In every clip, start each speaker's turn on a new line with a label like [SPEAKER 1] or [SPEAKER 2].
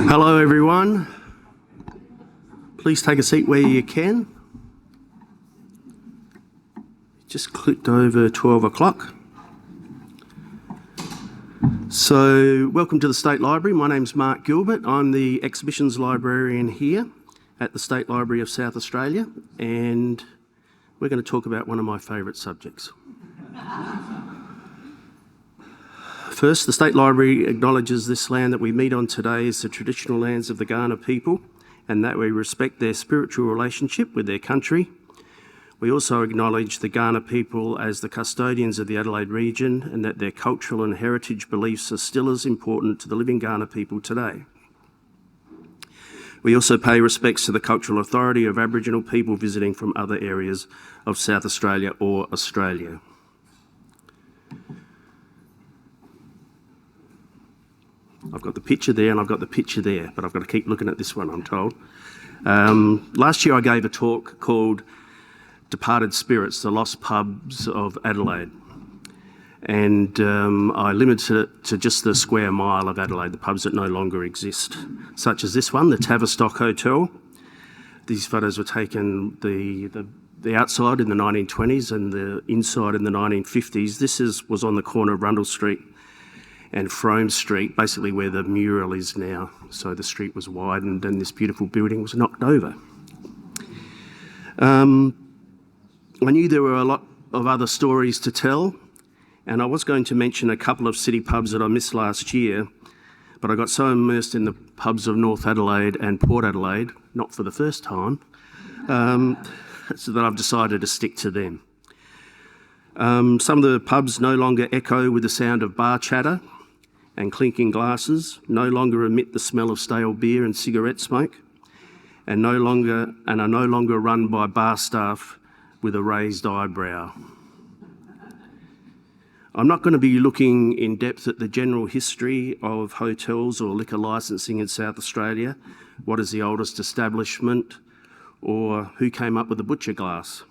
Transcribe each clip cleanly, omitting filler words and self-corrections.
[SPEAKER 1] Hello everyone, please take a seat where you can. Just clicked over 12 o'clock. So welcome to the State Library. My name's Mark Gilbert. I'm the exhibitions librarian here at the State Library of South Australia, and we're going to talk about one of my favourite subjects. First, the State Library acknowledges this land that we meet on today is the traditional lands of the Kaurna people, and that we respect their spiritual relationship with their country. We also acknowledge the Kaurna people as the custodians of the Adelaide region, and that their cultural and heritage beliefs are still as important to the living Kaurna people today. We also pay respects to the cultural authority of Aboriginal people visiting from other areas of South Australia or Australia. I've got the picture there and I've got the picture there, but I've got to keep looking at this one, I'm told. Last year I gave a talk called Departed Spirits, the Lost Pubs of Adelaide. And I limited it to just the square mile of Adelaide, the pubs that no longer exist, such as this one, the Tavistock Hotel. These photos were taken the outside in the 1920s and the inside in the 1950s. This was on the corner of Rundle Street and Frome Street, basically where the mural is now. So the street was widened and this beautiful building was knocked over. I knew there were a lot of other stories to tell, and I was going to mention a couple of city pubs that I missed last year, but I got so immersed in the pubs of North Adelaide and Port Adelaide, not for the first time, so that I've decided to stick to them. Some of the pubs no longer echo with the sound of bar chatter and clinking glasses, no longer emit the smell of stale beer and cigarette smoke, and are no longer run by bar staff with a raised eyebrow. I'm not going to be looking in depth at the general history of hotels or liquor licensing in South Australia, what is the oldest establishment, or who came up with the butcher glass.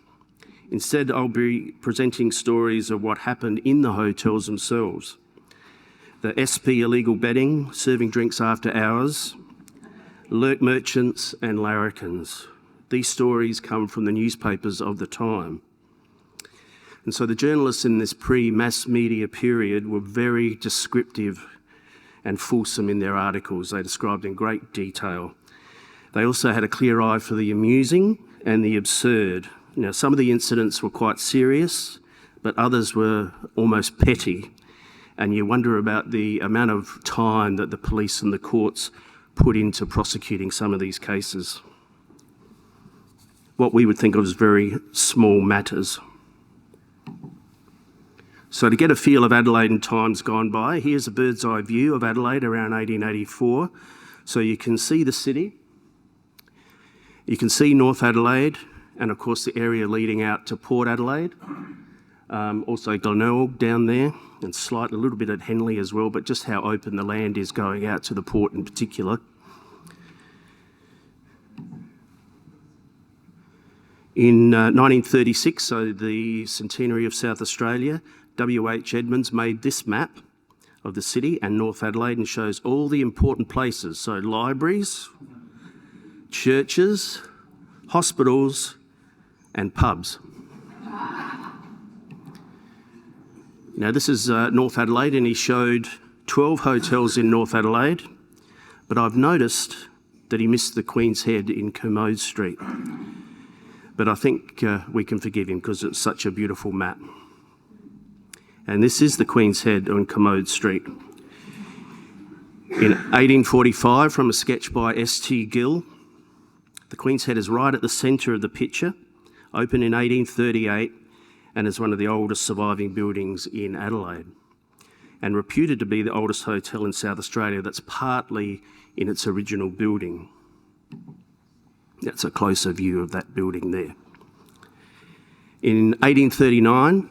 [SPEAKER 1] Instead, I'll be presenting stories of what happened in the hotels themselves. The SP illegal betting, serving drinks after hours, lurk merchants and larrikins. These stories come from the newspapers of the time. And so the journalists in this pre-mass media period were very descriptive and fulsome in their articles. They described in great detail. They also had a clear eye for the amusing and the absurd. Now, some of the incidents were quite serious, but others were almost petty. And you wonder about the amount of time that the police and the courts put into prosecuting some of these cases. What we would think of as very small matters. So to get a feel of Adelaide in times gone by, here's a bird's eye view of Adelaide around 1884. So you can see the city, you can see North Adelaide, and of course the area leading out to Port Adelaide. Also Glenelg down there, and a little bit at Henley as well, but just how open the land is going out to the port in particular. In 1936, so the centenary of South Australia, W.H. Edmonds made this map of the city and North Adelaide and shows all the important places. So libraries, churches, hospitals and pubs. Now this is North Adelaide, and he showed 12 hotels in North Adelaide, but I've noticed that he missed the Queen's Head in Commode Street. But I think we can forgive him because it's such a beautiful map. And this is the Queen's Head on Commode Street. In 1845, from a sketch by S.T. Gill, the Queen's Head is right at the centre of the picture, opened in 1838, and is one of the oldest surviving buildings in Adelaide, and reputed to be the oldest hotel in South Australia that's partly in its original building. That's a closer view of that building there. In 1839,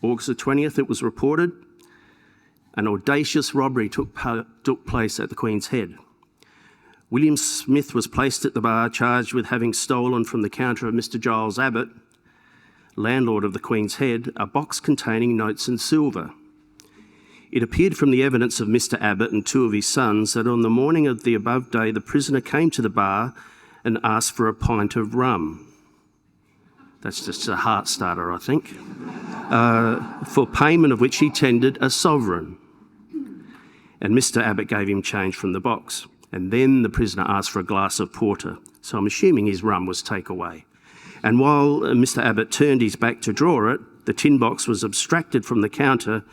[SPEAKER 1] August the 20th, it was reported, an audacious robbery took place at the Queen's Head. William Smith was placed at the bar, charged with having stolen from the counter of Mr. Giles Abbott landlord of the Queen's Head, a box containing notes and silver. It appeared from the evidence of Mr. Abbott and two of his sons that on the morning of the above day, the prisoner came to the bar and asked for a pint of rum. That's just a heart starter, I think. For payment of which he tendered a sovereign. And Mr. Abbott gave him change from the box. And then the prisoner asked for a glass of porter. So I'm assuming his rum was takeaway. And while Mr. Abbott turned his back to draw it, the tin box was abstracted from the counter.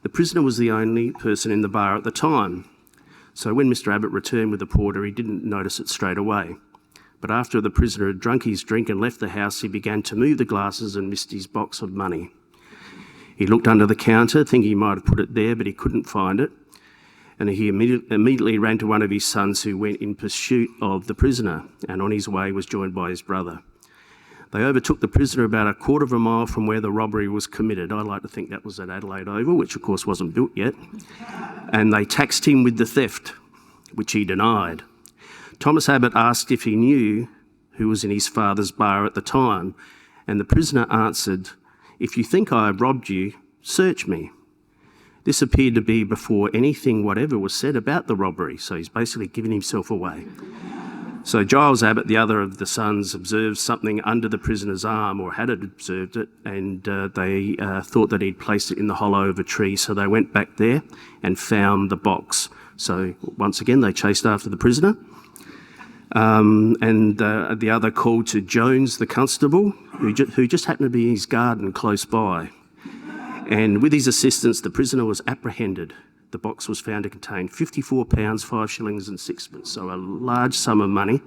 [SPEAKER 1] The prisoner was the only person in the bar at the time. So when Mr. Abbott returned with the porter, he didn't notice it straight away. But after the prisoner had drunk his drink and left the house, he began to move the glasses and missed his box of money. He looked under the counter, thinking he might have put it there, but he couldn't find it. And he immediately ran to one of his sons, who went in pursuit of the prisoner, and on his way was joined by his brother. They overtook the prisoner about a quarter of a mile from where the robbery was committed. I like to think that was at Adelaide Oval, which of course wasn't built yet. And they taxed him with the theft, which he denied. Thomas Abbott asked if he knew who was in his father's bar at the time, and the prisoner answered, "If you think I have robbed you, search me." This appeared to be before anything whatever was said about the robbery, so he's basically given himself away. So Giles Abbott, the other of the sons, observed something under the prisoner's arm, or had observed it, and they thought that he'd placed it in the hollow of a tree, so they went back there and found the box. So once again, they chased after the prisoner. And the other called to Jones, the constable, who just happened to be in his garden close by. And with his assistance, the prisoner was apprehended. The box was found to contain £54, 5 shillings and sixpence, so a large sum of money.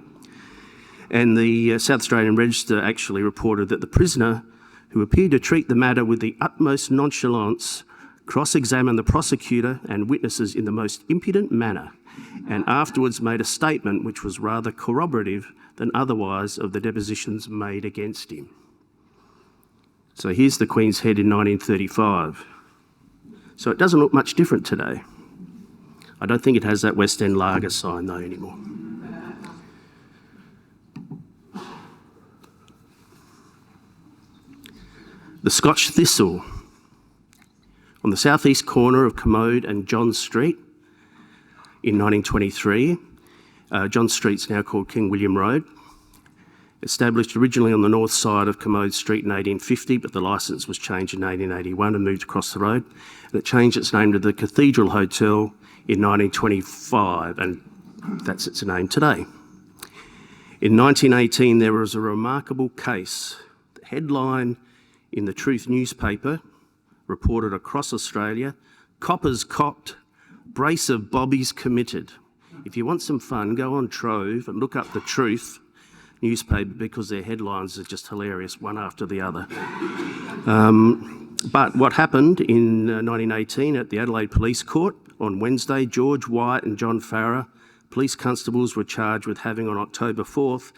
[SPEAKER 1] And the South Australian Register actually reported that the prisoner, who appeared to treat the matter with the utmost nonchalance, cross-examined the prosecutor and witnesses in the most impudent manner, and afterwards made a statement which was rather corroborative than otherwise of the depositions made against him. So here's the Queen's Head in 1935. So it doesn't look much different today. I don't think it has that West End Lager sign though anymore. The Scotch Thistle. On the southeast corner of Commode and John Street in 1923, John Street's now called King William Road. Established originally on the north side of Commode Street in 1850, but the licence was changed in 1881 and moved across the road. And it changed its name to the Cathedral Hotel in 1925, and that's its name today. In 1918, there was a remarkable case. The headline in the Truth newspaper reported across Australia, "Coppers copped, brace of bobbies committed." If you want some fun, go on Trove and look up the Truth newspaper, because their headlines are just hilarious, one after the other. But what happened in 1918 at the Adelaide Police Court on Wednesday, George White and John Farrer, police constables, were charged with having on October 4th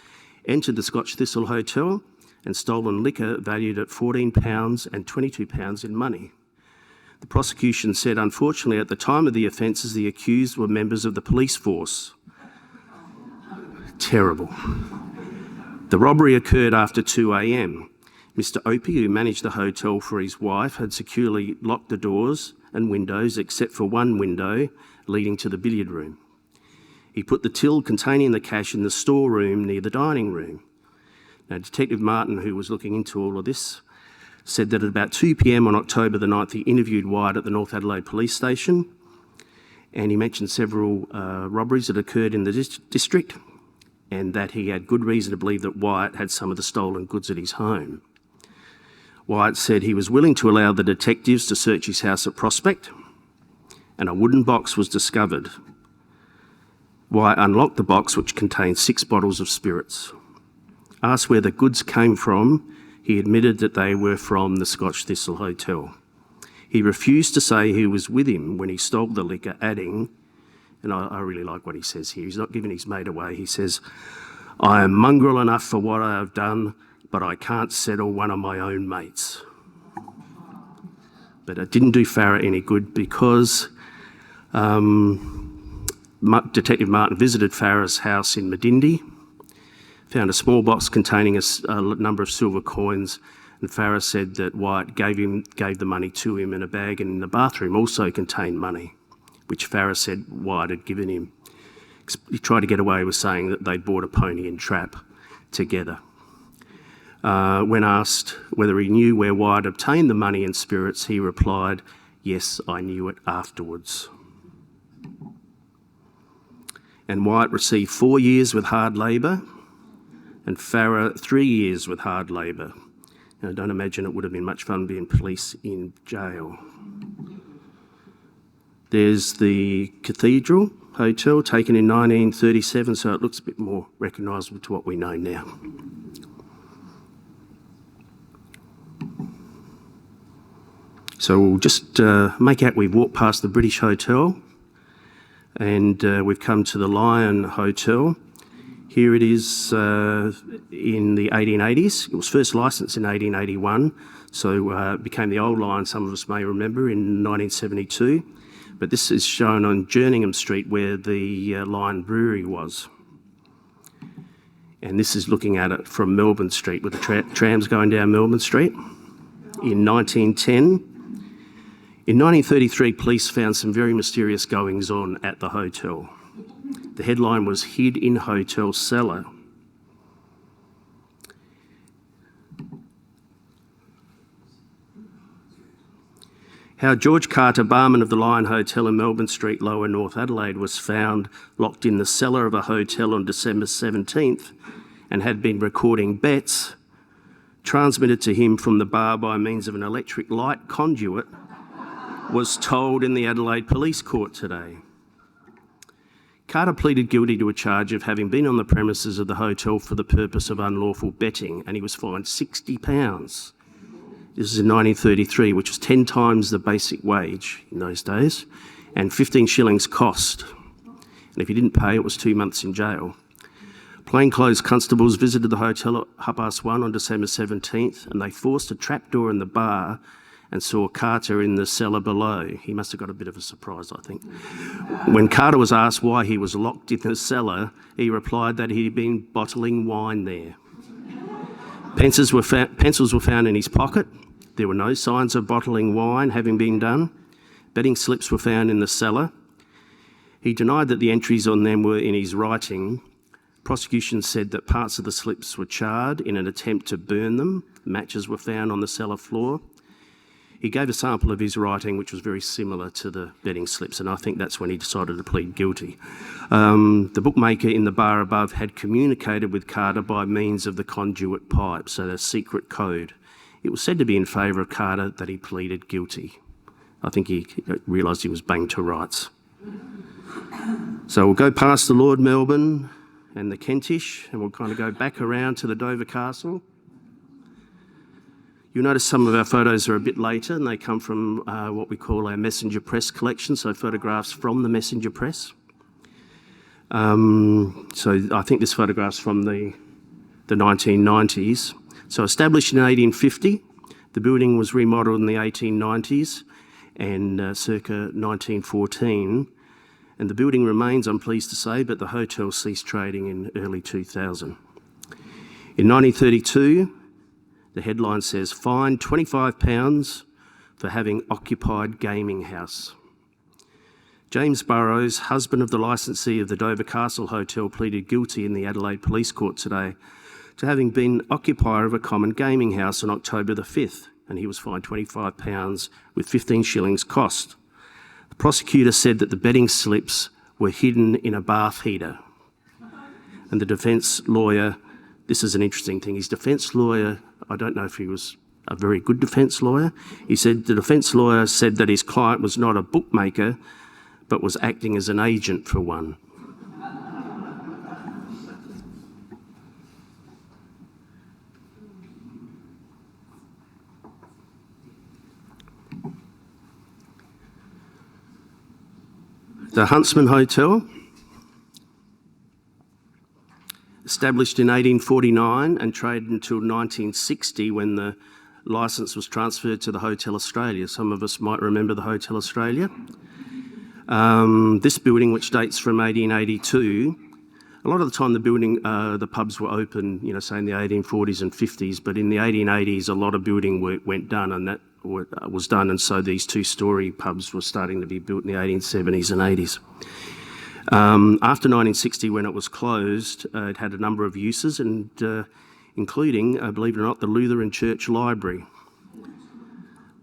[SPEAKER 1] entered the Scotch Thistle Hotel and stolen liquor valued at £14 and £22 in money. The prosecution said, unfortunately, at the time of the offences, the accused were members of the police force. Terrible. The robbery occurred after 2 a.m. Mr. Opie, who managed the hotel for his wife, had securely locked the doors and windows except for one window leading to the billiard room. He put the till containing the cash in the storeroom near the dining room. Now, Detective Martin, who was looking into all of this, said that at about 2 p.m. on October the 9th, he interviewed White at the North Adelaide Police Station, and he mentioned several robberies that occurred in the district, and that he had good reason to believe that White had some of the stolen goods at his home. White said he was willing to allow the detectives to search his house at Prospect, and a wooden box was discovered. White unlocked the box, which contained 6 bottles of spirits. Asked where the goods came from, he admitted that they were from the Scotch Thistle Hotel. He refused to say who was with him when he stole the liquor, adding, and I really like what he says here, he's not giving his mate away, he says, "I am mongrel enough for what I have done, but I can't settle one of my own mates." But it didn't do Farrer any good, because Detective Martin visited Farrer's house in Medindi, found a small box containing a number of silver coins And Farah said that Wyatt gave the money to him in a bag, and in the bathroom also contained money, which Farah said Wyatt had given him. He tried to get away with saying that they'd bought a pony and trap together. When asked whether he knew where Wyatt obtained the money and spirits, he replied, "Yes, I knew it afterwards." And Wyatt received 4 years with hard labour, and Farah 3 years with hard labour. And I don't imagine it would have been much fun being police in jail. There's the Cathedral Hotel, taken in 1937, so it looks a bit more recognisable to what we know now. So we'll just make out we've walked past the British Hotel, and we've come to the Lion Hotel. Here it is in the 1880s. It was first licensed in 1881, so it became the Old Lion, some of us may remember, in 1972. But this is shown on Jerningham Street where the Lion Brewery was. And this is looking at it from Melbourne Street with the trams going down Melbourne Street. In 1910, in 1933, police found some very mysterious goings-on at the hotel. The headline was "Hid in Hotel Cellar." How George Carter, barman of the Lion Hotel in Melbourne Street, Lower North Adelaide, was found locked in the cellar of a hotel on December 17th and had been recording bets transmitted to him from the bar by means of an electric light conduit, was told in the Adelaide Police Court today. Carter pleaded guilty to a charge of having been on the premises of the hotel for the purpose of unlawful betting, and he was fined £60. This is in 1933, which was 10 times the basic wage in those days, and 15 shillings cost. And if he didn't pay, it was 2 months in jail. Plainclothes constables visited the hotel at 1:30 on December 17th, and they forced a trapdoor in the bar and saw Carter in the cellar below. He must have got a bit of a surprise, I think. When Carter was asked why he was locked in the cellar, he replied that he'd been bottling wine there. Pencils were found in his pocket. There were no signs of bottling wine having been done. Betting slips were found in the cellar. He denied that the entries on them were in his writing. Prosecution said that parts of the slips were charred in an attempt to burn them. Matches were found on the cellar floor. He gave a sample of his writing, which was very similar to the betting slips, and I think that's when he decided to plead guilty. The bookmaker in the bar above had communicated with Carter by means of the conduit pipe, so the secret code. It was said to be in favour of Carter that he pleaded guilty. I think he realised he was banged to rights. So we'll go past the Lord Melbourne and the Kentish, and we'll kind of go back around to the Dover Castle. You'll notice some of our photos are a bit later, and they come from what we call our messenger press collection, so photographs from the messenger press. So I think this photograph's from the 1990s. So established in 1850, the building was remodelled in the 1890s and circa 1914. And the building remains, I'm pleased to say, but the hotel ceased trading in early 2000. In 1932, the headline says, "Fined £25 for having occupied gaming house." James Burrows, husband of the licensee of the Dover Castle Hotel, pleaded guilty in the Adelaide Police Court today to having been occupier of a common gaming house on October the 5th, and he was fined £25 with 15 shillings cost. The prosecutor said that the betting slips were hidden in a bath heater. And the defence lawyer, this is an interesting thing, his defence lawyer, I don't know if he was a very good defence lawyer, he said the defence lawyer said that his client was not a bookmaker, but was acting as an agent for one. The Huntsman Hotel, established in 1849 and traded until 1960 when the licence was transferred to the Hotel Australia. Some of us might remember the Hotel Australia. This building, which dates from 1882, A lot of the time the pubs were open, say in the 1840s and 50s, but in the 1880s a lot of building work went done, and that was done, and so these two-storey pubs were starting to be built in the 1870s and 80s. After 1960, when it was closed, it had a number of uses, and including, believe it or not, the Lutheran Church Library.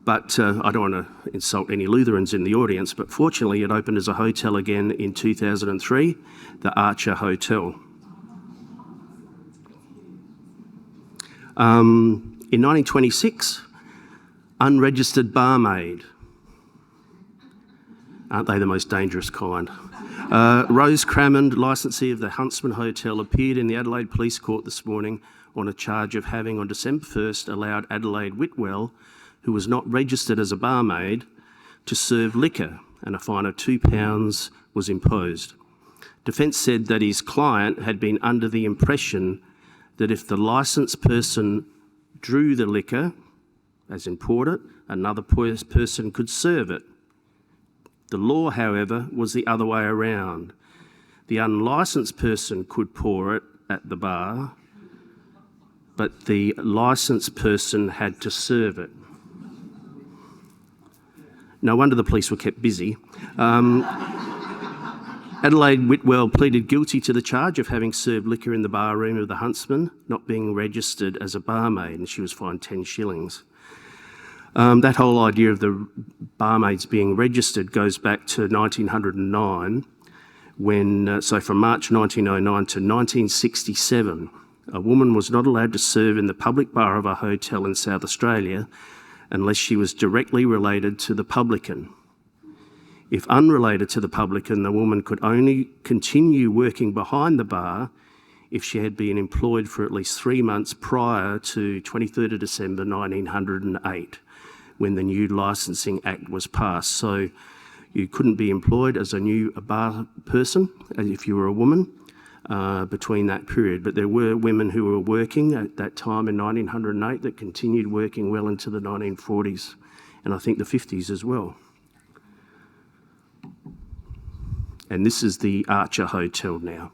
[SPEAKER 1] But I don't want to insult any Lutherans in the audience, but fortunately it opened as a hotel again in 2003, the Archer Hotel. In 1926, unregistered barmaid. Aren't they the most dangerous kind? Rose Crammond, licensee of the Huntsman Hotel, appeared in the Adelaide Police Court this morning on a charge of having, on December 1st, allowed Adelaide Whitwell, who was not registered as a barmaid, to serve liquor, and a fine of £2 was imposed. Defence said that his client had been under the impression that if the licensed person drew the liquor, as in poured it, another person could serve it. The law, however, was the other way around. The unlicensed person could pour it at the bar, but the licensed person had to serve it. No wonder the police were kept busy. Adelaide Whitwell pleaded guilty to the charge of having served liquor in the bar room of the Huntsman, not being registered as a barmaid, and she was fined 10 shillings. That whole idea of the barmaids being registered goes back to 1909, when, so from March 1909 to 1967, a woman was not allowed to serve in the public bar of a hotel in South Australia unless she was directly related to the publican. If unrelated to the publican, the woman could only continue working behind the bar if she had been employed for at least 3 months prior to 23rd of December 1908, when the new Licensing Act was passed. So you couldn't be employed as a new bar person if you were a woman between that period. But there were women who were working at that time in 1908 that continued working well into the 1940s, and I think the 50s as well. And this is the Archer Hotel now,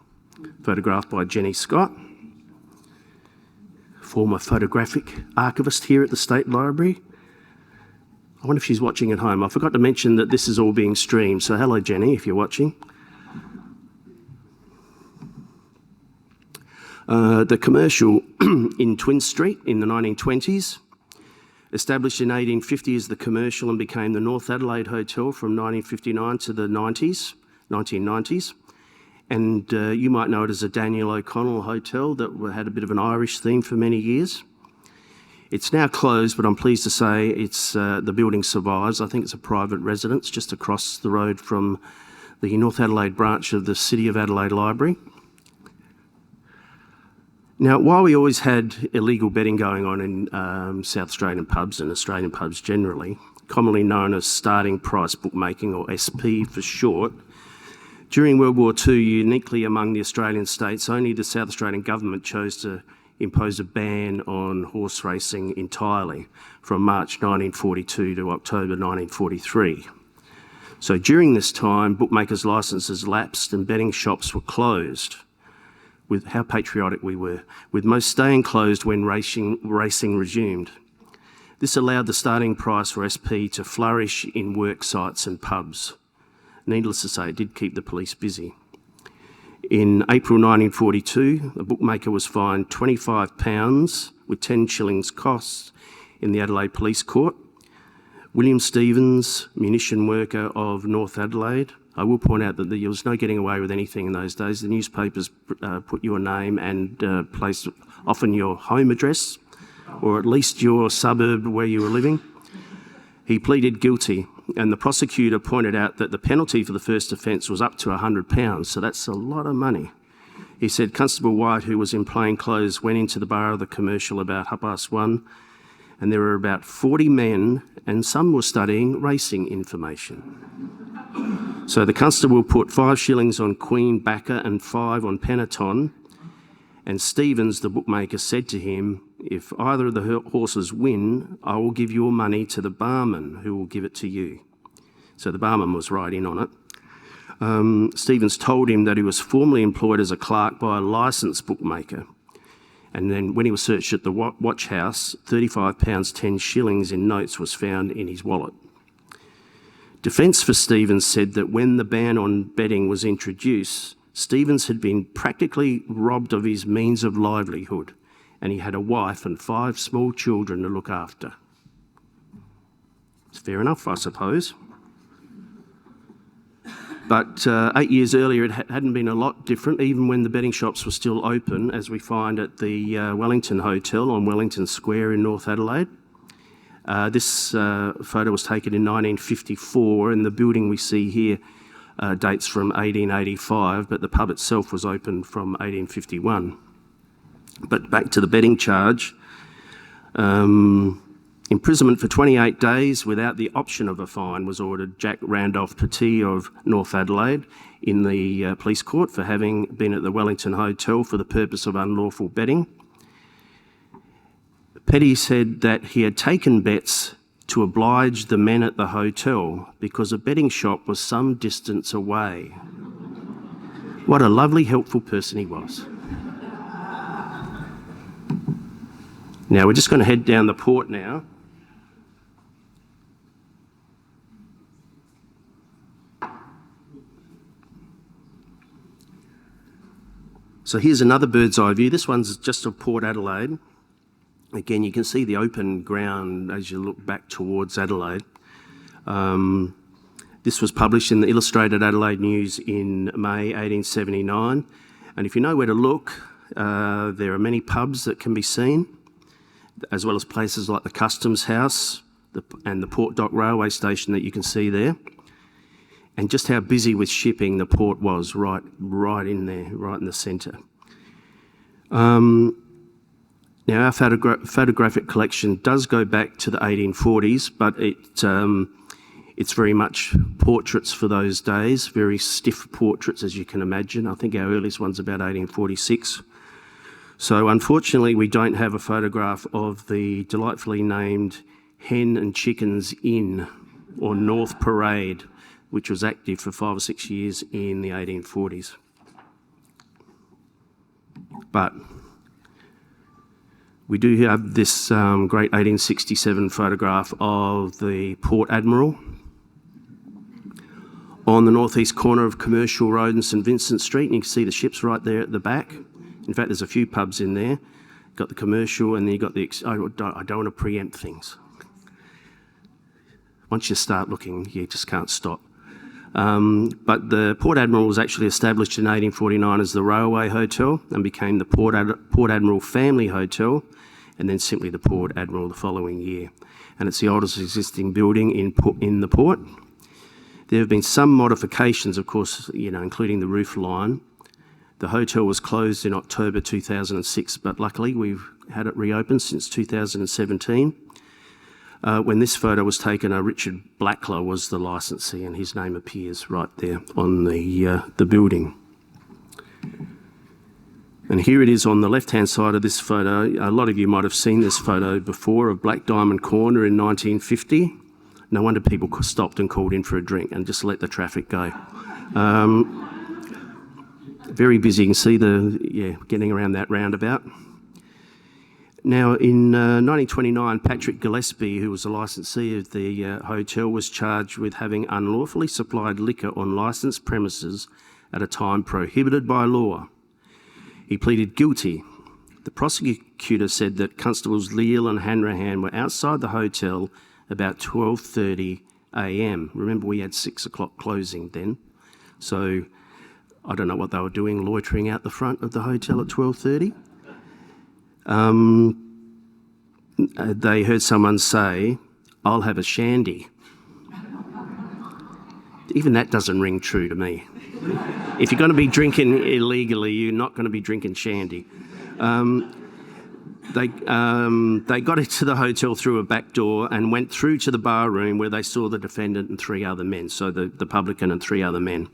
[SPEAKER 1] photographed by Jenny Scott, former photographic archivist here at the State Library. I wonder if she's watching at home. I forgot to mention that this is all being streamed, so hello Jenny if you're watching. The commercial in Twin Street in the 1920s, established in 1850 as the commercial and became the North Adelaide Hotel from 1959 to the 1990s. And you might know it as a Daniel O'Connell Hotel that had a bit of an Irish theme for many years. It's now closed, but I'm pleased to say the building survives. I think it's a private residence just across the road from the North Adelaide branch of the City of Adelaide Library. Now, while we always had illegal betting going on in South Australian pubs and Australian pubs generally, commonly known as starting price bookmaking, or SP for short, during World War II, uniquely among the Australian states, only the South Australian government chose to impose a ban on horse racing entirely from March 1942 to October 1943. So during this time, bookmakers' licences lapsed and betting shops were closed. With how patriotic we were, with most staying closed when racing resumed. This allowed the starting price for SP to flourish in work sites and pubs. Needless to say, it did keep the police busy. In April 1942, the bookmaker was fined £25 with 10 shillings costs in the Adelaide Police Court. William Stevens, munition worker of North Adelaide. I will point out that there was no getting away with anything in those days. The newspapers put your name and placed often your home address, or at least your suburb where you were living. He pleaded guilty, and the prosecutor pointed out that the penalty for the first offence was up to £100, so that's a lot of money. He said Constable White, who was in plain clothes, went into the bar of the commercial about 1:30, and there were about 40 men, and some were studying racing information. So the constable put 5 shillings on Queen Backer and 5 on Penaton, and Stevens, the bookmaker, said to him, "If either of the horses win, I will give your money to the barman, who will give it to you." So the barman was right in on it. Stevens told him that he was formerly employed as a clerk by a licensed bookmaker. And then when he was searched at the watch house, £35 10 shillings in notes was found in his wallet. Defence for Stevens said that when the ban on betting was introduced, Stevens had been practically robbed of his means of livelihood, and he had a wife and 5 small children to look after. It's fair enough, I suppose. But 8 years earlier, it hadn't been a lot different, even when the betting shops were still open, as we find at the Wellington Hotel on Wellington Square in North Adelaide. This photo was taken in 1954, and the building we see here dates from 1885, but the pub itself was opened from 1851. But back to the betting charge. Imprisonment for 28 days without the option of a fine was ordered Jack Randolph Petit of North Adelaide in the police court for having been at the Wellington Hotel for the purpose of unlawful betting. Petit said that he had taken bets to oblige the men at the hotel because a betting shop was some distance away. What a lovely, helpful person he was. Now we're just going to head down the port now. So here's another bird's eye view. This one's just of Port Adelaide. Again, you can see the open ground as you look back towards Adelaide. This was published in the Illustrated Adelaide News in May 1879. And if you know where to look, there are many pubs that can be seen, as well as places like the Customs House and the Port Dock Railway Station that you can see there. And just how busy with shipping the port was right in there, right in the centre. Now our photographic collection does go back to the 1840s, but it's very much portraits for those days, very stiff portraits as you can imagine. I think our earliest one's about 1846. So unfortunately we don't have a photograph of the delightfully named Hen and Chickens Inn or North Parade, which was active for 5 or 6 years in the 1840s. But we do have this great 1867 photograph of the Port Admiral on the northeast corner of Commercial Road and St Vincent Street, and you can see the ships right there at the back. In fact, there's a few pubs in there. Got the Commercial, and then you've got the... I don't want to preempt things. Once you start looking, you just can't stop. But the Port Admiral was actually established in 1849 as the Railway Hotel and became the Port Admiral Family Hotel, and then simply the Port Admiral the following year. And it's the oldest existing building in the port. There have been some modifications, of course, including the roof line. The hotel was closed in October 2006, but luckily we've had it reopened since 2017. When this photo was taken, Richard Blackler was the licensee, and his name appears right there on the building. And here it is on the left-hand side of this photo. A lot of you might have seen this photo before of Black Diamond Corner in 1950. No wonder people stopped and called in for a drink and just let the traffic go. Very busy. You can see getting around that roundabout. Now, in 1929, Patrick Gillespie, who was the licensee of the hotel, was charged with having unlawfully supplied liquor on licensed premises at a time prohibited by law. He pleaded guilty. The prosecutor said that Constables Leal and Hanrahan were outside the hotel about 12:30 a.m. Remember, we had 6 o'clock closing then. So I don't know what they were doing, loitering out the front of the hotel at 12:30. They heard someone say, "I'll have a shandy." Even that doesn't ring true to me. If you're going to be drinking illegally, you're not going to be drinking shandy. They got into the hotel through a back door and went through to the bar room where they saw the defendant and 3 other men, so the publican and 3 other men.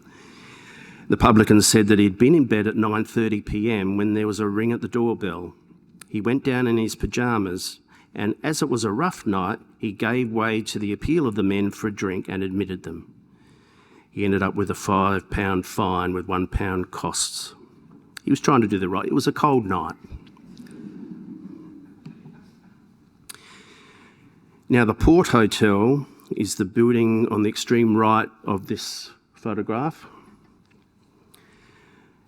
[SPEAKER 1] The publican said that he'd been in bed at 9:30 p.m. when there was a ring at the doorbell. He went down in his pyjamas, and as it was a rough night, he gave way to the appeal of the men for a drink and admitted them. He ended up with a £5 fine with £1 costs. He was trying to do the right. It was a cold night. Now, the Port Hotel is the building on the extreme right of this photograph.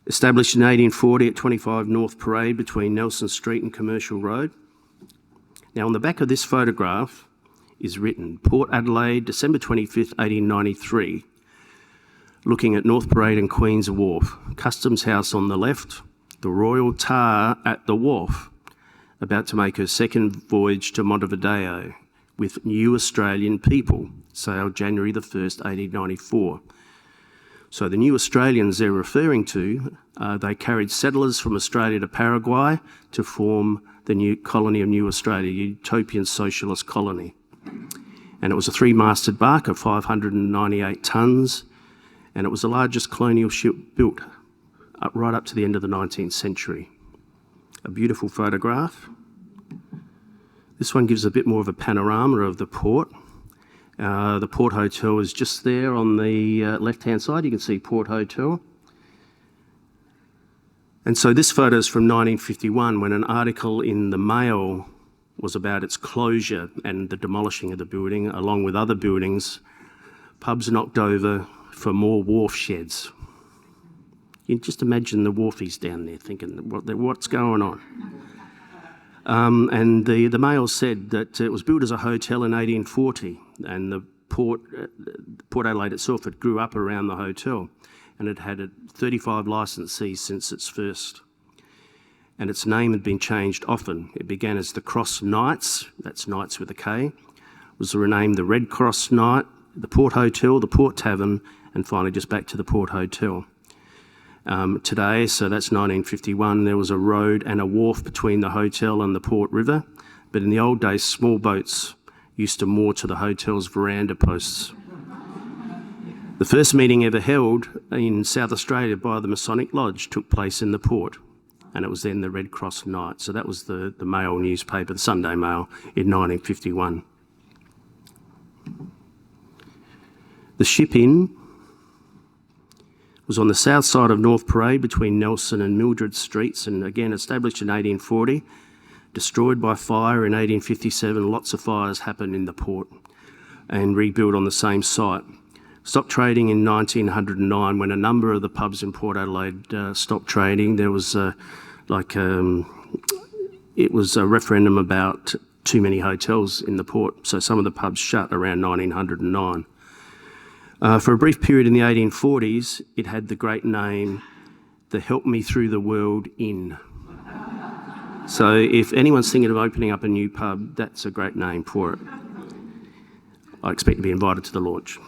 [SPEAKER 1] Established in 1840 at 25 North Parade between Nelson Street and Commercial Road. Now, on the back of this photograph is written, Port Adelaide, December 25th, 1893, looking at North Parade and Queen's Wharf. Customs House on the left, the Royal Tar at the wharf, about to make her second voyage to Montevideo with New Australian people, sailed January the 1st, 1894. So the New Australians they're referring to, they carried settlers from Australia to Paraguay to form the new colony of New Australia, utopian socialist colony. And it was a three-masted bark of 598 tonnes, and it was the largest colonial ship built right up to the end of the 19th century. A beautiful photograph. This one gives a bit more of a panorama of the port. The Port Hotel is just there on the left-hand side. You can see Port Hotel. And so this photo is from 1951 when an article in the Mail was about its closure and the demolishing of the building, along with other buildings, pubs knocked over for more wharf sheds. You can just imagine the wharfies down there thinking, what's going on? And the Mail said that it was built as a hotel in 1840, and the Port Adelaide itself had grew up around the hotel, and it had 35 licensees since its first. And its name had been changed often. It began as the Cross Knights, that's Knights with a K, was renamed the Red Cross Knight, the Port Hotel, the Port Tavern, and finally just back to the Port Hotel. Today, so that's 1951, there was a road and a wharf between the hotel and the Port River, but in the old days, small boats used to moor to the hotel's veranda posts. The first meeting ever held in South Australia by the Masonic Lodge took place in the port, and it was then the Red Cross Knights. So that was the Mail newspaper, the Sunday Mail, in 1951. The Ship Inn was on the south side of North Parade between Nelson and Mildred Streets, and again established in 1840, destroyed by fire in 1857. Lots of fires happened in the port and rebuilt on the same site. Stopped trading in 1909 when a number of the pubs in Port Adelaide stopped trading. There was it was a referendum about too many hotels in the port, so some of the pubs shut around 1909. For a brief period in the 1840s, it had the great name, the Help Me Through the World Inn. So if anyone's thinking of opening up a new pub, that's a great name for it. I expect to be invited to the launch.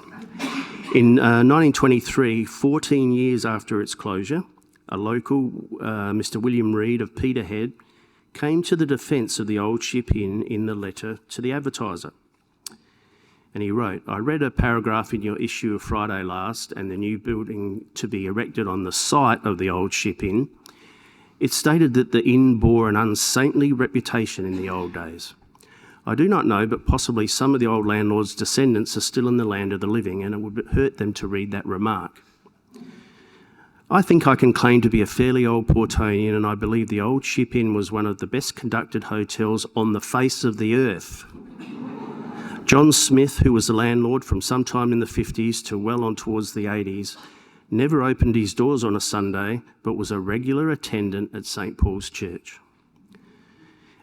[SPEAKER 1] In 1923, 14 years after its closure, a local, Mr. William Reid of Peterhead, came to the defence of the old Ship Inn in the letter to the Advertiser. And he wrote, I read a paragraph in your issue of Friday last and the new building to be erected on the site of the old Ship Inn. It stated that the inn bore an unsaintly reputation in the old days. I do not know, but possibly some of the old landlord's descendants are still in the land of the living, and it would hurt them to read that remark. I think I can claim to be a fairly old Portonian, and I believe the old Ship Inn was one of the best conducted hotels on the face of the earth. John Smith, who was the landlord from sometime in the 50s to well on towards the 80s, never opened his doors on a Sunday, but was a regular attendant at St. Paul's Church.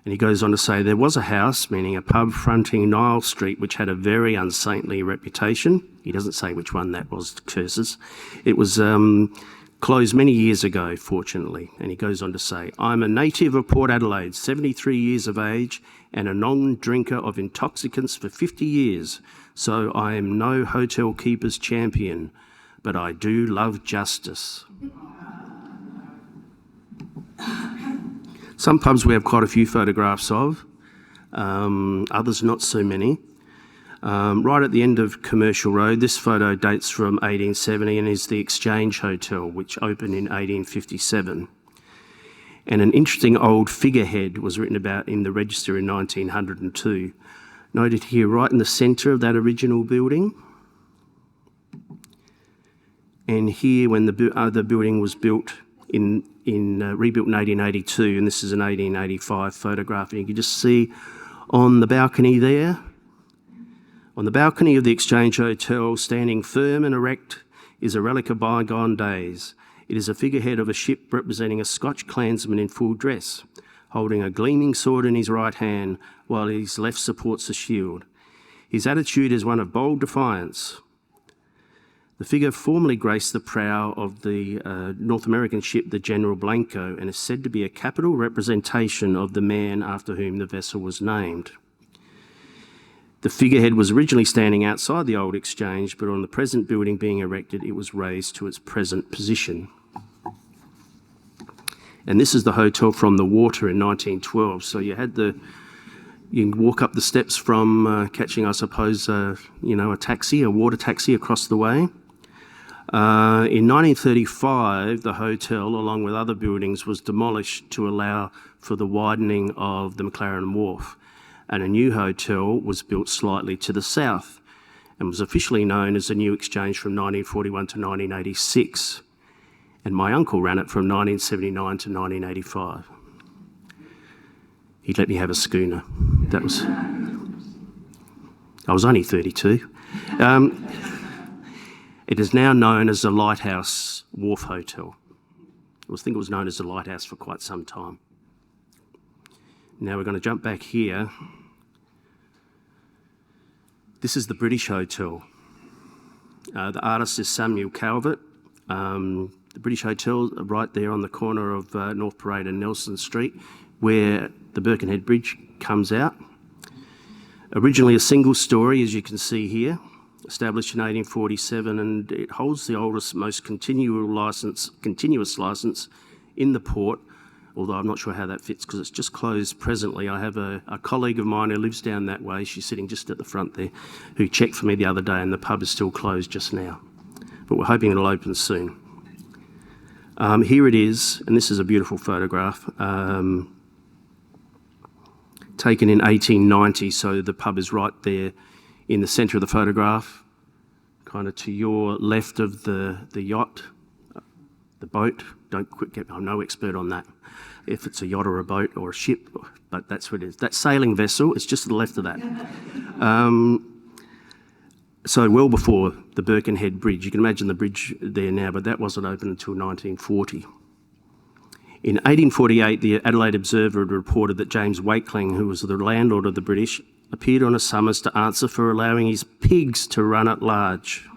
[SPEAKER 1] And he goes on to say, there was a house, meaning a pub fronting Nile Street, which had a very unsaintly reputation. He doesn't say which one that was, curses. It was closed many years ago, fortunately. And he goes on to say, I'm a native of Port Adelaide, 73 years of age, and a non-drinker of intoxicants for 50 years. So I am no hotel keeper's champion, but I do love justice. Some pubs we have quite a few photographs of, others not so many. Right at the end of Commercial Road, this photo dates from 1870 and is the Exchange Hotel, which opened in 1857. And an interesting old figurehead was written about in the Register in 1902. Noted here right in the centre of that original building. And here, when the building was built rebuilt in 1882, and this is an 1885 photograph, and you can just see on the balcony there, on the balcony of the Exchange Hotel, standing firm and erect, is a relic of bygone days. It is a figurehead of a ship representing a Scotch clansman in full dress, holding a gleaming sword in his right hand, while his left supports a shield. His attitude is one of bold defiance. The figure formerly graced the prow of the North American ship, the General Blanco, and is said to be a capital representation of the man after whom the vessel was named. The figurehead was originally standing outside the old Exchange, but on the present building being erected, it was raised to its present position. And this is the hotel from the water in 1912. So you can walk up the steps from catching, I suppose, a taxi, a water taxi across the way. In 1935, the hotel, along with other buildings, was demolished to allow for the widening of the McLaren Wharf, and a new hotel was built slightly to the south and was officially known as the New Exchange from 1941 to 1986. And my uncle ran it from 1979 to 1985. He let me have a schooner. I was only 32. It is now known as the Lighthouse Wharf Hotel. I think it was known as the Lighthouse for quite some time. Now we're going to jump back here. This is the British Hotel. The artist is Samuel Calvert. The British Hotel right there on the corner of North Parade and Nelson Street, where the Birkenhead Bridge comes out. Originally a single story, as you can see here, established in 1847, and it holds the oldest, most continuous licence in the port, although I'm not sure how that fits because it's just closed presently. I have a colleague of mine who lives down that way, she's sitting just at the front there, who checked for me the other day, and the pub is still closed just now. But we're hoping it'll open soon. Here it is, and this is a beautiful photograph, taken in 1890, so the pub is right there in the centre of the photograph, kind of to your left of the yacht, the boat. I'm no expert on that, if it's a yacht or a boat or a ship, but that's what it is. That sailing vessel is just to the left of that. So well before the Birkenhead Bridge. You can imagine the bridge there now, but that wasn't open until 1940. In 1848, the Adelaide Observer had reported that James Wakeling, who was the landlord of the British, appeared on a summons to answer for allowing his pigs to run at large.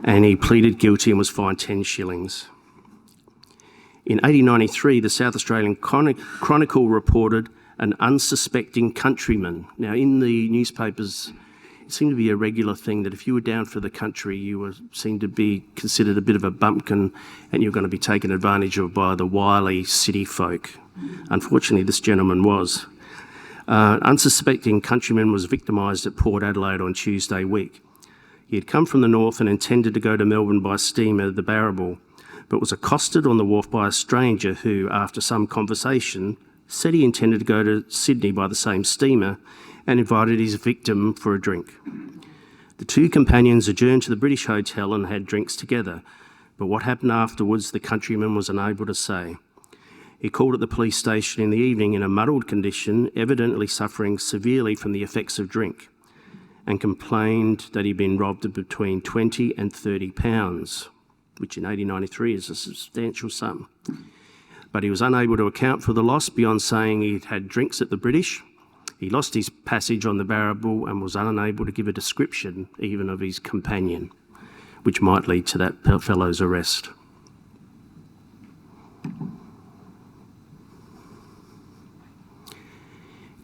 [SPEAKER 1] And he pleaded guilty and was fined 10 shillings. In 1893, the South Australian Chronicle reported an unsuspecting countryman. Now, in the newspapers, it seemed to be a regular thing that if you were down for the country, you were seen to be considered a bit of a bumpkin and you were going to be taken advantage of by the wily city folk. Unfortunately, this gentleman was. Unsuspecting countryman was victimised at Port Adelaide on Tuesday week. He had come from the north and intended to go to Melbourne by steamer, the Barrabool, but was accosted on the wharf by a stranger who, after some conversation, said he intended to go to Sydney by the same steamer and invited his victim for a drink. The two companions adjourned to the British Hotel and had drinks together, but what happened afterwards the countryman was unable to say. He called at the police station in the evening in a muddled condition, evidently suffering severely from the effects of drink, and complained that he'd been robbed of between 20 and 30 pounds, which in 1893 is a substantial sum. But he was unable to account for the loss beyond saying he'd had drinks at the British. He lost his passage on the Barrabool and was unable to give a description even of his companion, which might lead to that fellow's arrest.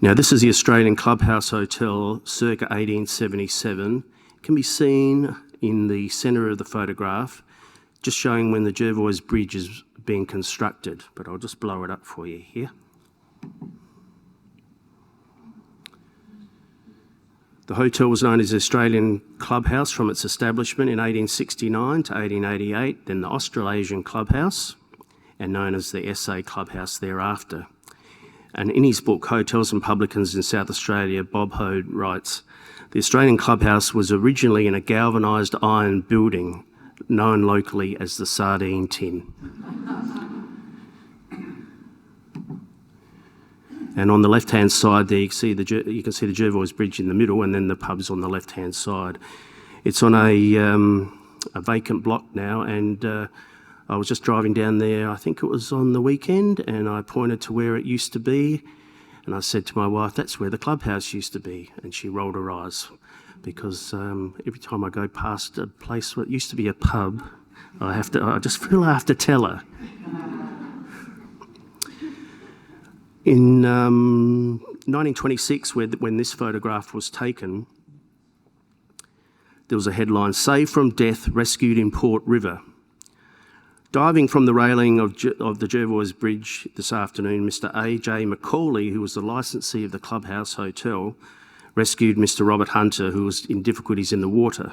[SPEAKER 1] Now, this is the Australian Clubhouse Hotel circa 1877. It can be seen in the centre of the photograph, just showing when the Jervois Bridge is being constructed, but I'll just blow it up for you here. The hotel was known as the Australian Clubhouse from its establishment in 1869 to 1888, then the Australasian Clubhouse, and known as the SA Clubhouse thereafter. And in his book, Hotels and Publicans in South Australia, Bob Hode writes, the Australian Clubhouse was originally in a galvanised iron building known locally as the sardine tin. And on the left-hand side there, you can see the Jervois Bridge in the middle, and then the pub's on the left-hand side. It's on a vacant block now, and I was just driving down there, I think it was on the weekend, and I pointed to where it used to be, and I said to my wife, "That's where the clubhouse used to be," and she rolled her eyes, because every time I go past a place where it used to be a pub, I just feel I have to tell her. In 1926, when this photograph was taken, there was a headline, "Saved from Death, Rescued in Port River." Diving from the railing of the Jervois Bridge this afternoon, Mr. A.J. Macaulay, who was the licensee of the Clubhouse Hotel, rescued Mr. Robert Hunter, who was in difficulties in the water.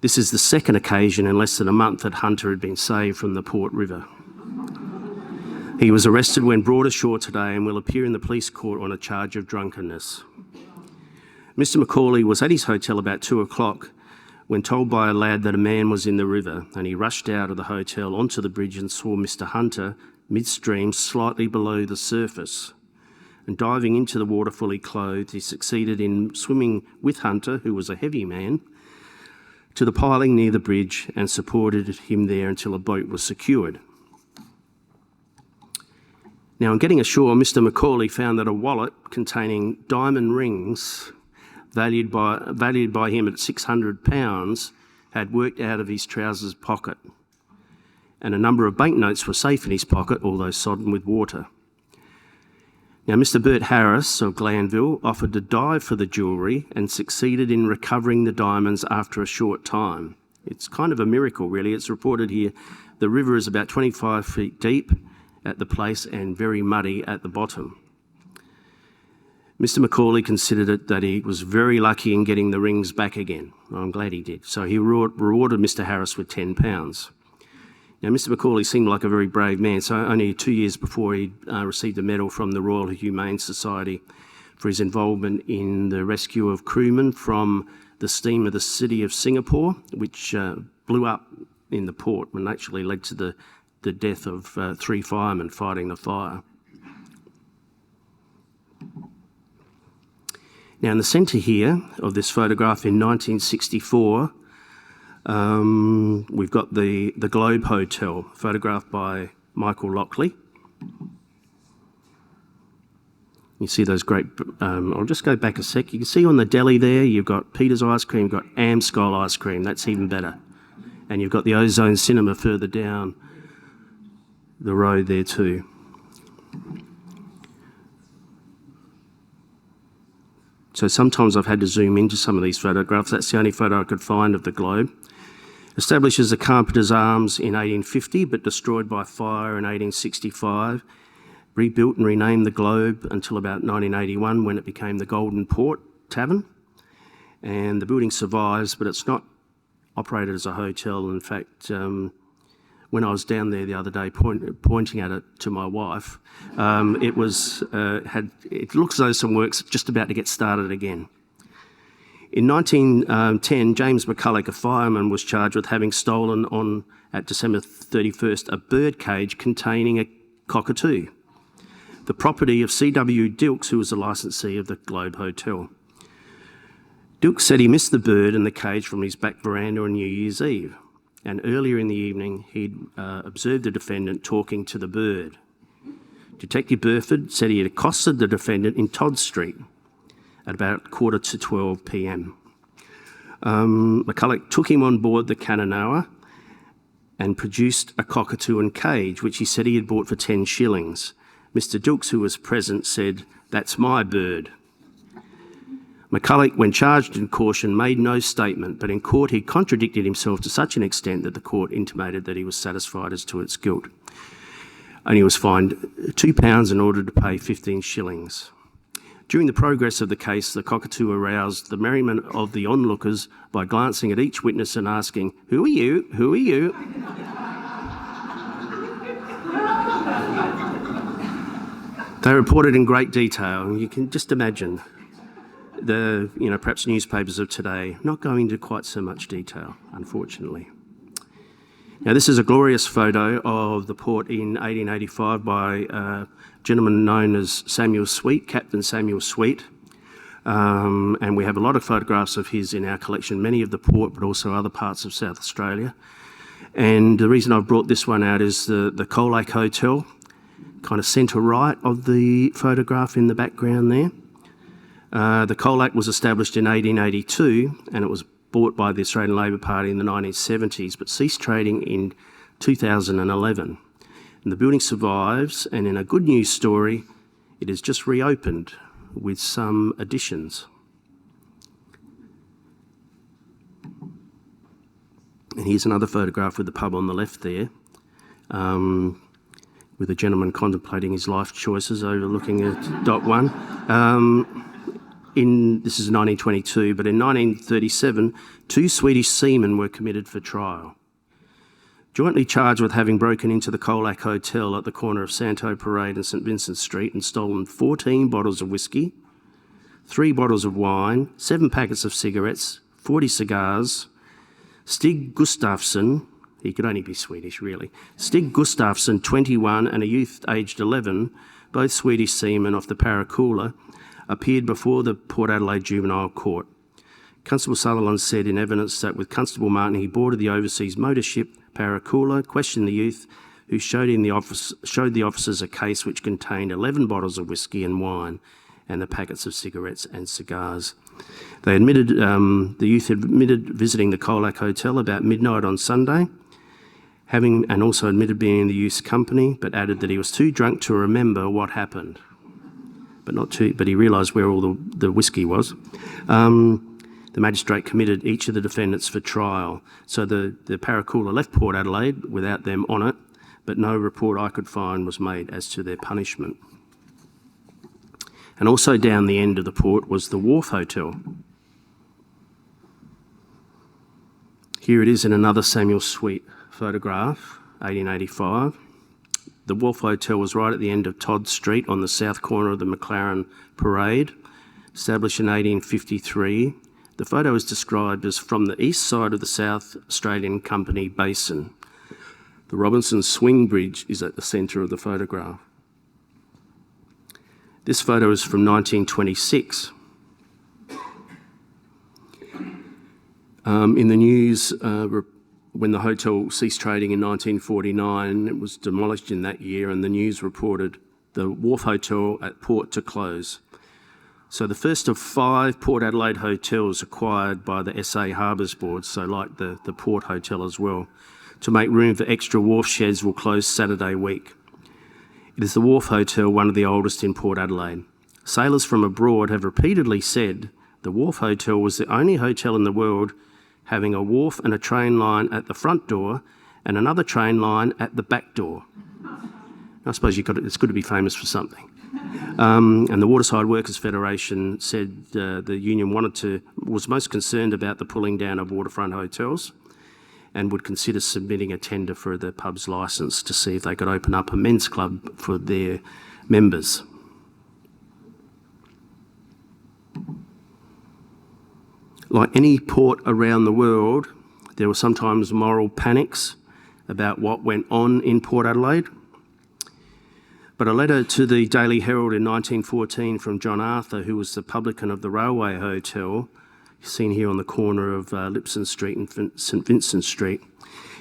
[SPEAKER 1] This is the second occasion in less than a month that Hunter had been saved from the Port River. He was arrested when brought ashore today and will appear in the police court on a charge of drunkenness. Mr. Macaulay was at his hotel about 2 o'clock when told by a lad that a man was in the river, and he rushed out of the hotel onto the bridge and saw Mr. Hunter midstream, slightly below the surface. And diving into the water fully clothed, he succeeded in swimming with Hunter, who was a heavy man, to the piling near the bridge and supported him there until a boat was secured. Now, on getting ashore, Mr. Macaulay found that a wallet containing diamond rings, valued by him at £600, had worked out of his trousers pocket, and a number of banknotes were safe in his pocket, although sodden with water. Now, Mr. Bert Harris of Glanville offered to dive for the jewellery and succeeded in recovering the diamonds after a short time. It's kind of a miracle, really. It's reported here the river is about 25 feet deep at the place and very muddy at the bottom. Mr. Macaulay considered it that he was very lucky in getting the rings back again. I'm glad he did. So he rewarded Mr. Harris with £10. Now, Mr. Macaulay seemed like a very brave man, so only 2 years before he received a medal from the Royal Humane Society for his involvement in the rescue of crewmen from the steamer the City of Singapore, which blew up in the port and actually led to the death of 3 firemen fighting the fire. Now, in the centre here of this photograph in 1964, we've got the Globe Hotel, photographed by Michael Lockley. You see those great, I'll just go back a sec. You can see on the deli there, you've got Peter's Ice Cream, you've got Amscol Ice Cream, that's even better. And you've got the Ozone Cinema further down the road there too. So sometimes I've had to zoom into some of these photographs. That's the only photo I could find of the Globe. Established as the Carpenter's Arms in 1850, but destroyed by fire in 1865. Rebuilt and renamed the Globe until about 1981, when it became the Golden Port Tavern. And the building survives, but it's not operated as a hotel. In fact, when I was down there the other day pointing at it to my wife, it looks as though some work's just about to get started again. In 1910, James McCulloch, a fireman, was charged with having stolen at December 31st, a bird cage containing a cockatoo, the property of C.W. Dilks, who was the licensee of the Globe Hotel. Dilks said he missed the bird and the cage from his back veranda on New Year's Eve, and earlier in the evening he'd observed the defendant talking to the bird. Detective Burford said he had accosted the defendant in Todd Street at about 11:45 p.m. McCulloch took him on board the Kananawa and produced a cockatoo and cage, which he said he had bought for 10 shillings. Mr. Dilks, who was present, said, "That's my bird." McCulloch, when charged in caution, made no statement, but in court he contradicted himself to such an extent that the court intimated that he was satisfied as to its guilt. And he was fined £2 and ordered to pay 15 shillings. During the progress of the case, the cockatoo aroused the merriment of the onlookers by glancing at each witness and asking, "Who are you? Who are you?" They reported in great detail, and you can just imagine perhaps newspapers of today not going into quite so much detail, unfortunately. Now, this is a glorious photo of the port in 1885 by a gentleman known as Samuel Sweet, Captain Samuel Sweet. And we have a lot of photographs of his in our collection, many of the port, but also other parts of South Australia. And the reason I've brought this one out is the Coal Lake Hotel, kind of centre right of the photograph in the background there. The Coal Lake was established in 1882 and it was bought by the Australian Labor Party in the 1970s, but ceased trading in 2011. And the building survives, and in a good news story, it has just reopened with some additions. And here's another photograph with the pub on the left there, with a gentleman contemplating his life choices overlooking at Dot 1. This is 1922, but in 1937, 2 Swedish seamen were committed for trial. Jointly charged with having broken into the Coal Lake Hotel at the corner of Santo Parade and St Vincent Street and stolen 14 bottles of whiskey, 3 bottles of wine, 7 packets of cigarettes, 40 cigars. Stig Gustafsson, he could only be Swedish really, Stig Gustafsson, 21, and a youth aged 11, both Swedish seamen off the Paraculla, appeared before the Port Adelaide Juvenile Court. Constable Sutherland said in evidence that with Constable Martin he boarded the overseas motor ship Paraculla, questioned the youth, who showed the officers a case which contained 11 bottles of whiskey and wine and the packets of cigarettes and cigars. They admitted, the youth admitted visiting the Coal Lake Hotel about midnight on Sunday, and also admitted being in the youth's company, but added that he was too drunk to remember what happened. But he realised where all the whiskey was. The magistrate committed each of the defendants for trial. So the Paraculla left Port Adelaide without them on it, but no report I could find was made as to their punishment. And also down the end of the port was the Wharf Hotel. Here it is in another Samuel Sweet photograph, 1885. The Wharf Hotel was right at the end of Todd Street on the south corner of the McLaren Parade, established in 1853. The photo is described as from the east side of the South Australian Company Basin. The Robinson Swing Bridge is at the centre of the photograph. This photo is from 1926. In the news, when the hotel ceased trading in 1949, it was demolished in that year, and the news reported the Wharf Hotel at port to close. So the first of 5 Port Adelaide hotels acquired by the SA Harbours Board, so like the Port Hotel as well, to make room for extra wharf sheds will close Saturday week. It is the Wharf Hotel, one of the oldest in Port Adelaide. Sailors from abroad have repeatedly said the Wharf Hotel was the only hotel in the world having a wharf and a train line at the front door and another train line at the back door. I suppose it's good to be famous for something. And the Waterside Workers Federation said the union was most concerned about the pulling down of waterfront hotels and would consider submitting a tender for the pub's licence to see if they could open up a men's club for their members. Like any port around the world, there were sometimes moral panics about what went on in Port Adelaide. But a letter to the Daily Herald in 1914 from John Arthur, who was the publican of the Railway Hotel, seen here on the corner of Lipson Street and St Vincent Street.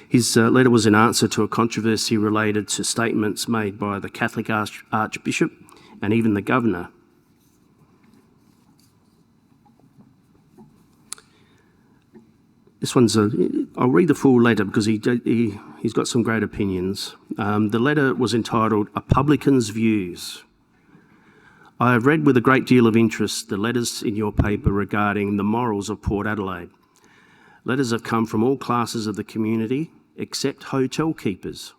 [SPEAKER 1] His letter was in answer to a controversy related to statements made by the Catholic Archbishop and even the Governor. This one's I'll read the full letter because he's got some great opinions. The letter was entitled A Publican's Views. I have read with a great deal of interest the letters in your paper regarding the morals of Port Adelaide. Letters have come from all classes of the community except hotel keepers.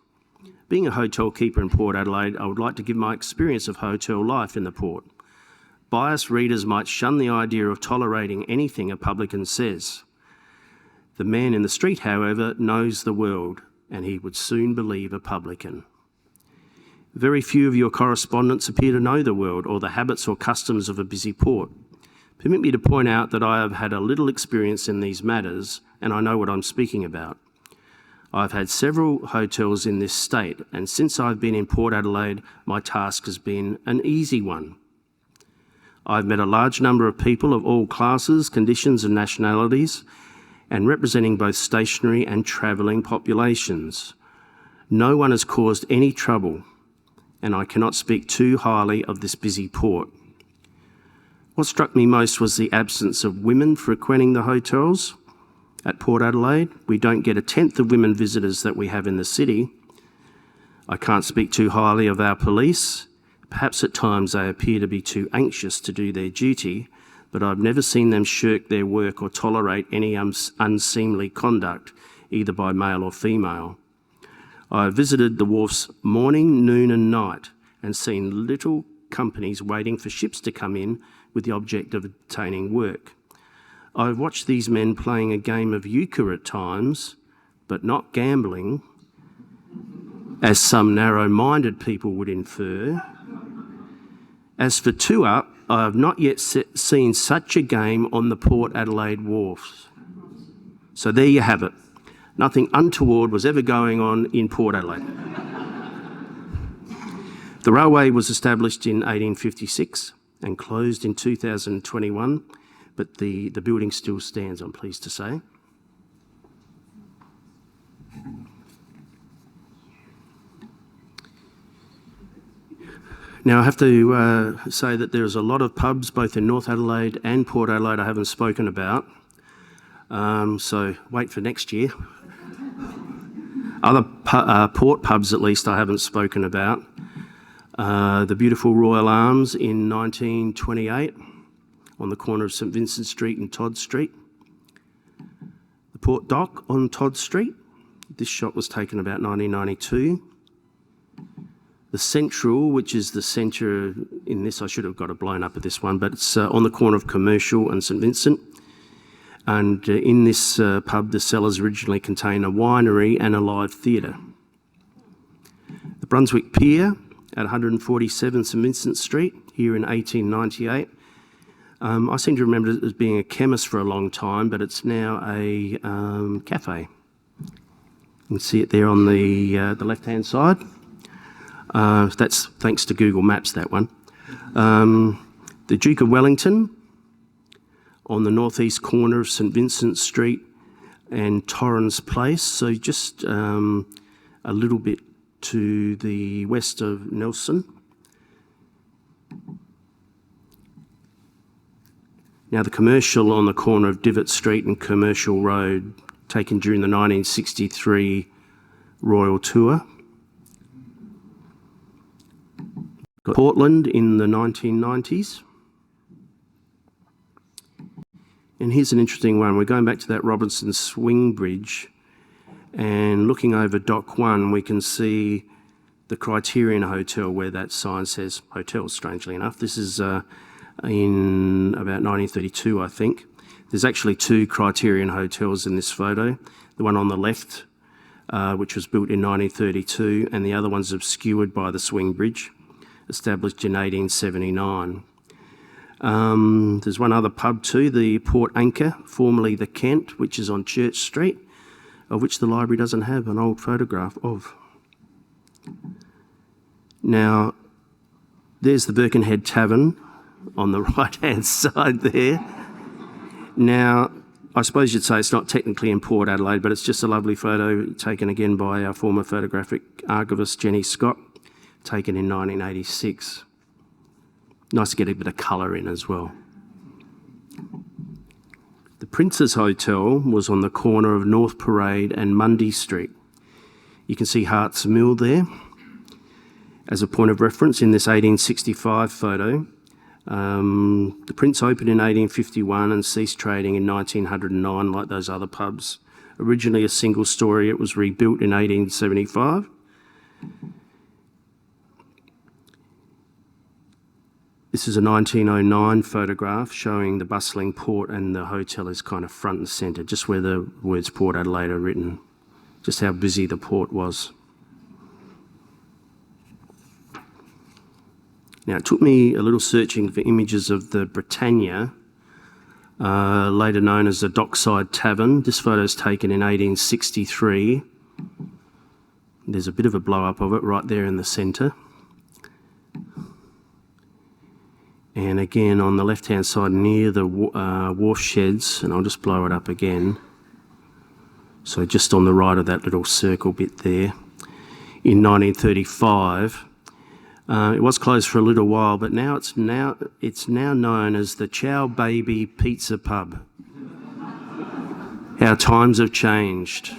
[SPEAKER 1] Being a hotel keeper in Port Adelaide, I would like to give my experience of hotel life in the port. Biased readers might shun the idea of tolerating anything a publican says. The man in the street, however, knows the world, and he would soon believe a publican. Very few of your correspondents appear to know the world or the habits or customs of a busy port. Permit me to point out that I have had a little experience in these matters, and I know what I'm speaking about. I've had several hotels in this state, and since I've been in Port Adelaide, my task has been an easy one. I've met a large number of people of all classes, conditions and nationalities, and representing both stationary and travelling populations. No one has caused any trouble, and I cannot speak too highly of this busy port. What struck me most was the absence of women frequenting the hotels. At Port Adelaide, we don't get a tenth of women visitors that we have in the city. I can't speak too highly of our police. Perhaps at times they appear to be too anxious to do their duty, but I've never seen them shirk their work or tolerate any unseemly conduct, either by male or female. I have visited the wharfs morning, noon and night and seen little companies waiting for ships to come in with the object of obtaining work. I've watched these men playing a game of euchre at times, but not gambling, as some narrow-minded people would infer. As for two-up, I have not yet seen such a game on the Port Adelaide wharfs. So there you have it. Nothing untoward was ever going on in Port Adelaide. The railway was established in 1856 and closed in 2021, but the building still stands, I'm pleased to say. Now, I have to say that there's a lot of pubs, both in North Adelaide and Port Adelaide, I haven't spoken about. So wait for next year. Other port pubs, at least, I haven't spoken about. The beautiful Royal Arms in 1928 on the corner of St Vincent Street and Todd Street. The Port Dock on Todd Street. This shot was taken about 1992. The Central, which is the centre in this, I should have got it blown up at this one, but it's on the corner of Commercial and St Vincent. And in this pub, the cellars originally contained a winery and a live theatre. The Brunswick Pier at 147 St Vincent Street, here in 1898. I seem to remember it as being a chemist for a long time, but it's now a cafe. You can see it there on the left-hand side. That's thanks to Google Maps, that one. The Duke of Wellington on the northeast corner of St Vincent Street and Torrens Place, so just a little bit to the west of Nelson. Now the Commercial on the corner of Divot Street and Commercial Road, taken during the 1963 Royal Tour. Portland in the 1990s. And here's an interesting one. We're going back to that Robinson Swing Bridge, and looking over Dock 1, we can see the Criterion Hotel where that sign says hotel, strangely enough. This is in about 1932, I think. There's actually two Criterion hotels in this photo. The one on the left, which was built in 1932, and the other one's obscured by the Swing Bridge, established in 1879. There's one other pub too, the Port Anchor, formerly the Kent, which is on Church Street, of which the library doesn't have an old photograph of. Now, there's the Birkenhead Tavern on the right-hand side there. Now, I suppose you'd say it's not technically in Port Adelaide, but it's just a lovely photo taken again by our former photographic archivist, Jenny Scott, taken in 1986. Nice to get a bit of colour in as well. The Prince's Hotel was on the corner of North Parade and Mundy Street. You can see Hart's Mill there as a point of reference in this 1865 photo. The Prince opened in 1851 and ceased trading in 1909 like those other pubs. Originally a single story, it was rebuilt in 1875. This is a 1909 photograph showing the bustling port, and the hotel is kind of front and centre, just where the words Port Adelaide are written, just how busy the port was. Now, it took me a little searching for images of the Britannia, later known as the Dockside Tavern. This photo is taken in 1863. There's a bit of a blow-up of it right there in the centre. And again, on the left-hand side near the wharf sheds, and I'll just blow it up again. So just on the right of that little circle bit there. In 1935, it was closed for a little while, but now it's now known as the Chow Baby Pizza Pub. How times have changed.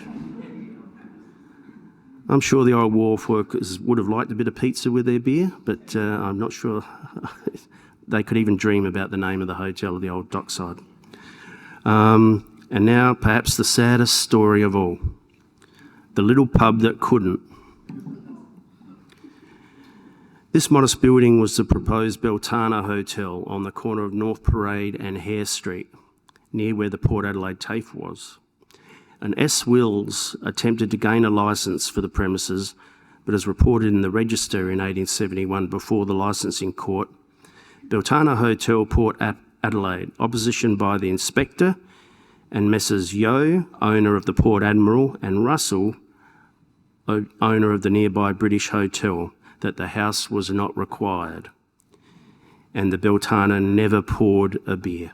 [SPEAKER 1] I'm sure the old wharf workers would have liked a bit of pizza with their beer, but I'm not sure they could even dream about the name of the hotel or the old dockside. And now, perhaps the saddest story of all, the little pub that couldn't. This modest building was the proposed Beltana Hotel on the corner of North Parade and Hare Street, near where the Port Adelaide TAFE was. And S. Wills attempted to gain a licence for the premises, but as reported in the Register in 1871 before the licensing court, Beltana Hotel, Port Adelaide, opposition by the inspector and Messrs. Yeo, owner of the Port Admiral, and Russell, owner of the nearby British Hotel, that the house was not required. And the Beltana never poured a beer.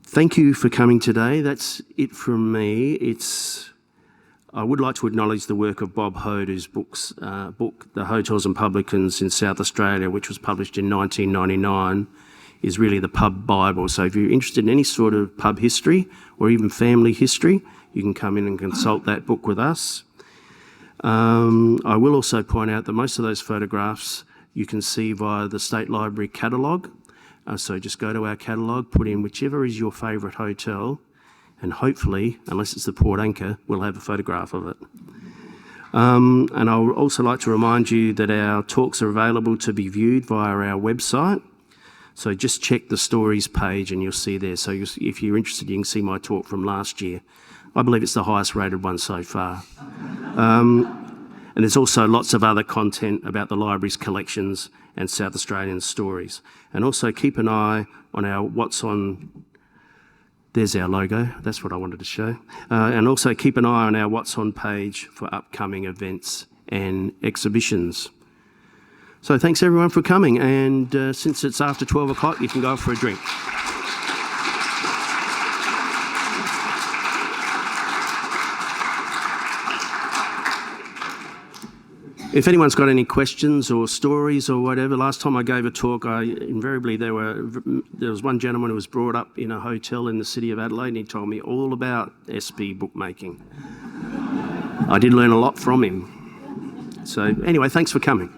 [SPEAKER 1] Thank you for coming today. That's it from me. I would like to acknowledge the work of Bob Hode, whose book, The Hotels and Publicans in South Australia, which was published in 1999, is really the pub Bible. So if you're interested in any sort of pub history or even family history, you can come in and consult that book with us. I will also point out that most of those photographs you can see via the State Library catalogue. So just go to our catalogue, put in whichever is your favourite hotel, and hopefully, unless it's the Port Anchor, we'll have a photograph of it. And I would also like to remind you that our talks are available to be viewed via our website. So just check the stories page and you'll see there. So if you're interested, you can see my talk from last year. I believe it's the highest rated one so far. And there's also lots of other content about the library's collections and South Australian stories. And also keep an eye on our What's On. There's our logo, that's what I wanted to show. And also keep an eye on our What's On page for upcoming events and exhibitions. So thanks everyone for coming, and since it's after 12 o'clock, you can go for a drink. If anyone's got any questions or stories or whatever, last time I gave a talk, invariably there was one gentleman who was brought up in a hotel in the city of Adelaide, and he told me all about SP bookmaking. I did learn a lot from him. So anyway, thanks for coming.